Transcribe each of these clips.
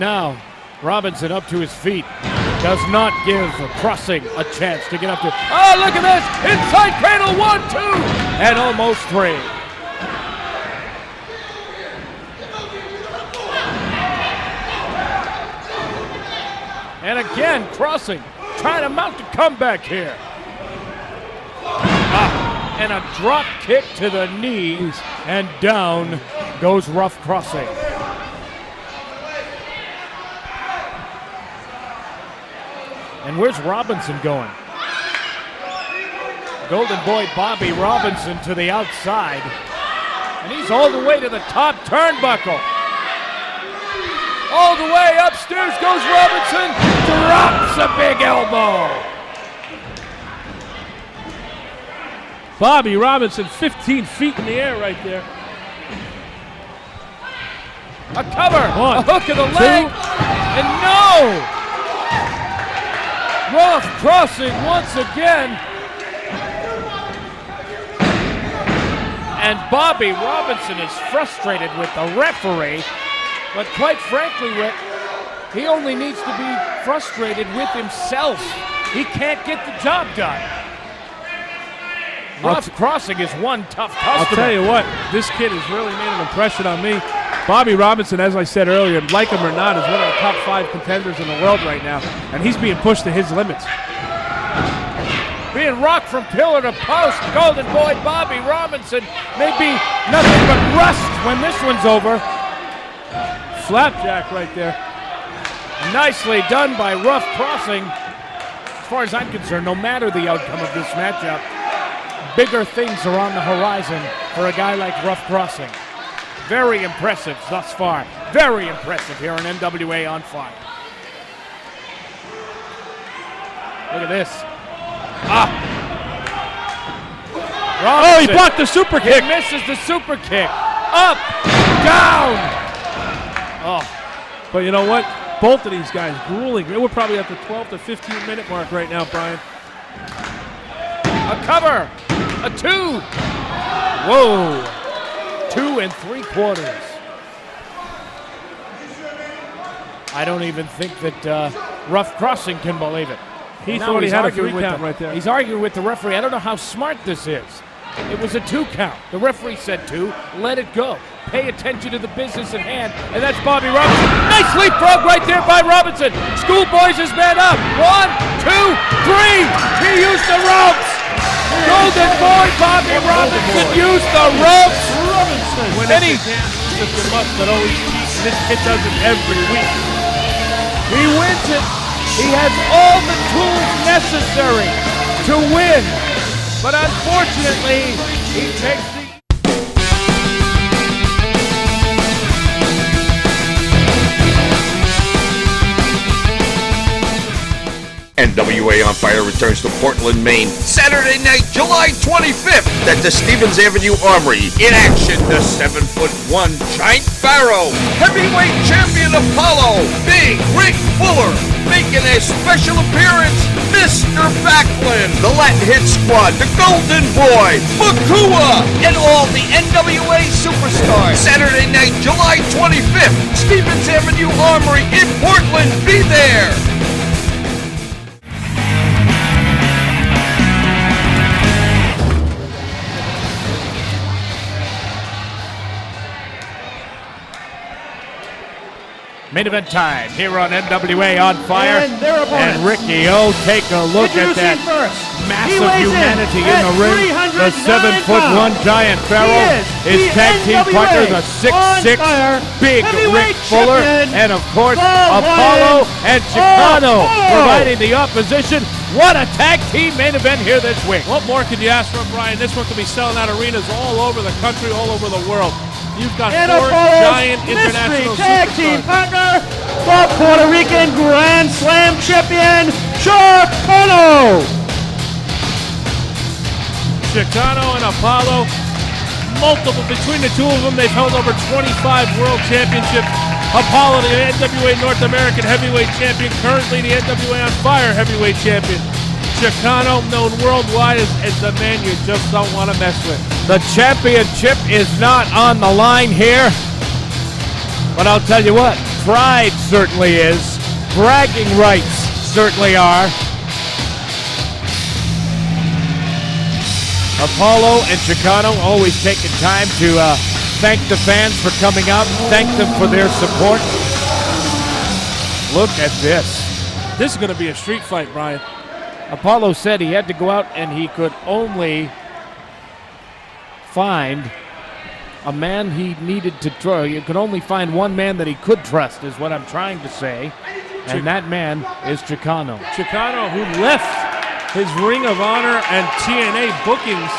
now. Robinson up to his feet. Does not give Crossing a chance to get up to. Oh, look at this! Inside cradle, 1, 2, and almost 3. And again, Crossing trying to mount a comeback here. And a drop kick to the knees, and down goes Rough Crossing. And where's Robinson going? Golden Boy Bobby Robinson to the outside. And he's all the way to the top turnbuckle. All the way upstairs goes Robinson. Drops a big elbow. Bobby Robinson 15 feet in the air right there. A cover. One, a hook of the leg. And no! Rough Crossing once again. And Bobby Robinson is frustrated with the referee. But quite frankly, Rick, he only needs to be frustrated with himself. He can't get the job done. Rough Crossing is one tough customer. I'll tell you what, this kid has really made an impression on me. Bobby Robinson, as I said earlier, like him or not, is one of the top 5 contenders in the world right now, and he's being pushed to his limits. Being rocked from pillar to post, Golden Boy Bobby Robinson may be nothing but rust when this one's over. Flapjack right there. Nicely done by Rough Crossing. As far as I'm concerned, no matter the outcome of this matchup, bigger things are on the horizon for a guy like Rough Crossing. Very impressive thus far. Very impressive here on NWA On Fire. Look at this. Oh, he blocked the super kick. He misses the super kick. Up, down. Oh. But you know what? Both of these guys grueling. We're probably at the 12 to 15 minute mark right now, Brian. A cover. A 2. Whoa. 2 3/4. I don't even think that Rough Crossing can believe it. He thought he had a 3 count right there. He's arguing with the referee. I don't know how smart this is. It was a 2 count. The referee said 2. Let it go. Pay attention to the business at hand. And that's Bobby Robinson. Nice leapfrog right there by Robinson. Schoolboy's his man up. 1, 2, 3. He used the ropes. Golden Boy Bobby Robinson used the ropes. When it's a dance that you must but always cheat, and this kid does it every week. He wins it. He has all the tools necessary to win. But unfortunately, he takes the... NWA On Fire returns to Portland, Maine, Saturday night, July 25th at the Stevens Avenue Armory. In action, the 7'1" Giant Pharaoh, heavyweight champion Apollo, Big Rick Fuller, making a special appearance, Mr. Backlund, the Latin Hit Squad, the Golden Boy, Makua, and all the NWA superstars. Saturday night, July 25th, Stevens Avenue Armory in Portland. Be there. Main event time here on NWA On Fire. And Ricky O, take a look at that massive humanity in the ring. The 7'1" Giant Pharaoh, his tag team partner, the 6'6" Big Rick Fuller, and of course Apollo and Chicano providing the opposition. What a tag team main event here this week. What more could you ask for, Brian? This one could be selling out arenas all over the country, all over the world. You've got 4 giant international tag team superstars. partner, the Puerto Rican Grand Slam champion, Chicano. Chicano and Apollo, between the two of them, they've held over 25 world championships. Apollo, the NWA North American heavyweight champion, currently the NWA On Fire heavyweight champion. Chicano, known worldwide as the man you just don't want to mess with. The championship is not on the line here, but I'll tell you what, Pride certainly is. Bragging rights certainly are. Apollo and Chicano always taking time to thank the fans for coming out, thank them for their support. Look at this. This is going to be a street fight, Brian. Apollo said he had to go out and he could only find a man he needed to trust. You could only find one man that he could trust, is what I'm trying to say. And that man is Chicano. Chicano, who left his Ring of Honor and TNA bookings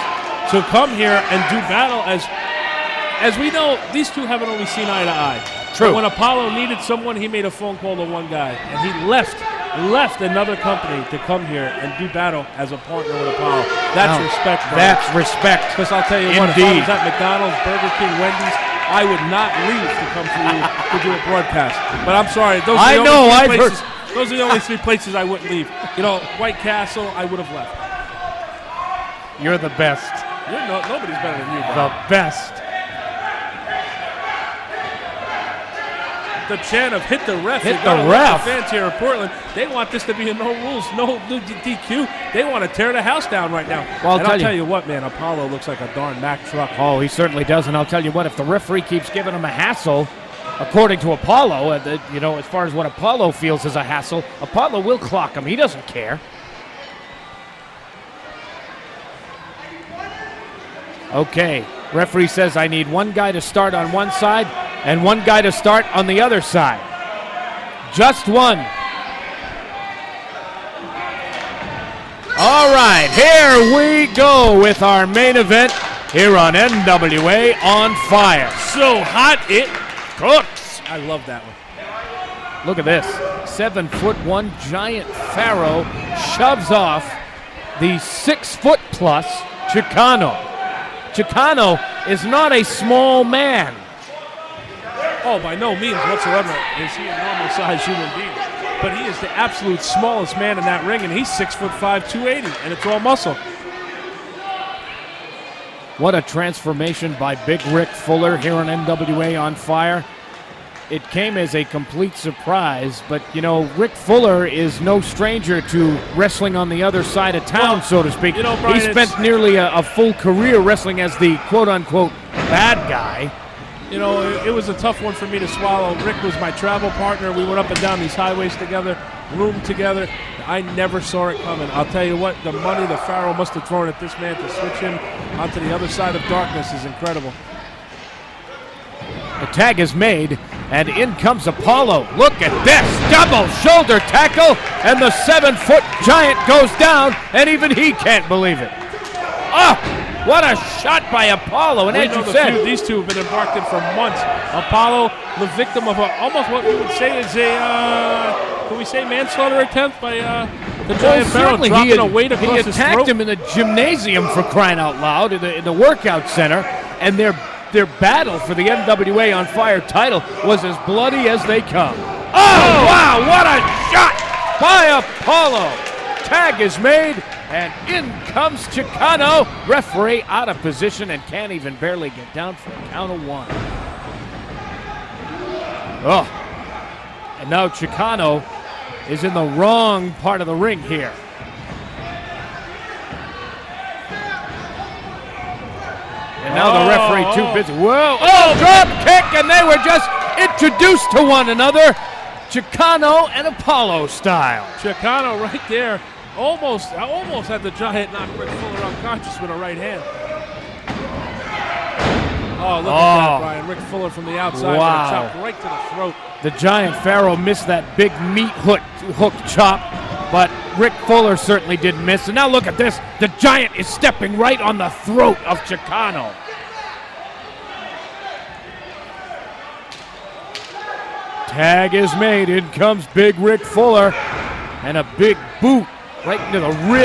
to come here and do battle. As we know, these two haven't always seen eye to eye. True. But when Apollo needed someone, he made a phone call to one guy, and he left another company to come here and do battle as a partner with Apollo. That's respect, Brian. That's respect. Because I'll tell you what, if I was at McDonald's, Burger King, Wendy's, I would not leave to come to you to do a broadcast. But I'm sorry, those are the only three places I wouldn't leave. You know, White Castle, I would have left. You're the best. Nobody's better than you, Brian. The best. The chant of hit the ref. Hit the ref. The fans here in Portland, they want this to be a no rules, no DQ. They want to tear the house down right now. Well, I'll tell you what, man, Apollo looks like a darn Mack truck. Oh, he certainly does. And I'll tell you what, if the referee keeps giving him a hassle, according to Apollo, as far as what Apollo feels is a hassle, Apollo will clock him. He doesn't care. Okay, referee says I need one guy to start on one side and one guy to start on the other side. Just one. All right, here we go with our main event here on NWA On Fire. So hot it cooks. I love that one. Look at this. 7'1" giant Pharaoh shoves off the 6' plus Chicano. Chicano is not a small man. Oh, by no means whatsoever is he a normal-sized human being. But he is the absolute smallest man in that ring, and he's 6'5", 280, and it's all muscle. What a transformation by Big Rick Fuller here on NWA On Fire. It came as a complete surprise, but, Rick Fuller is no stranger to wrestling on the other side of town, so to speak. Brian, he spent nearly a full career wrestling as the quote-unquote bad guy. It was a tough one for me to swallow. Rick was my travel partner. We went up and down these highways together, roomed together. I never saw it coming. I'll tell you what, the money the Pharaoh must have thrown at this man to switch him onto the other side of darkness is incredible. The tag is made, and in comes Apollo. Look at this, double shoulder tackle, and the 7' giant goes down, and even he can't believe it. Oh, what a shot by Apollo, and as you said, these two have been embarked in for months. Apollo, the victim of almost what we would say is can we say manslaughter attempt by the giant Pharaoh dropping a weight across his throat? He attacked him in the gymnasium, for crying out loud, in the workout center, and their battle for the NWA On Fire title was as bloody as they come. Oh, wow, what a shot by Apollo. Tag is made, and in comes Chicano. Referee out of position and can't even barely get down for a count of one. Oh, and now Chicano is in the wrong part of the ring here. And now the referee too busy. Whoa! Oh, drop kick, and they were just introduced to one another. Chicano and Apollo style. Chicano right there. Almost had the giant knock Rick Fuller unconscious with a right hand. Oh, look at that, Brian. Rick Fuller from the outside with a chop right to the throat. The giant Pharaoh missed that big meat hook chop, but Rick Fuller certainly didn't miss. And now look at this. The giant is stepping right on the throat of Chicano. Tag is made. In comes Big Rick Fuller. And a big boot right into the rib.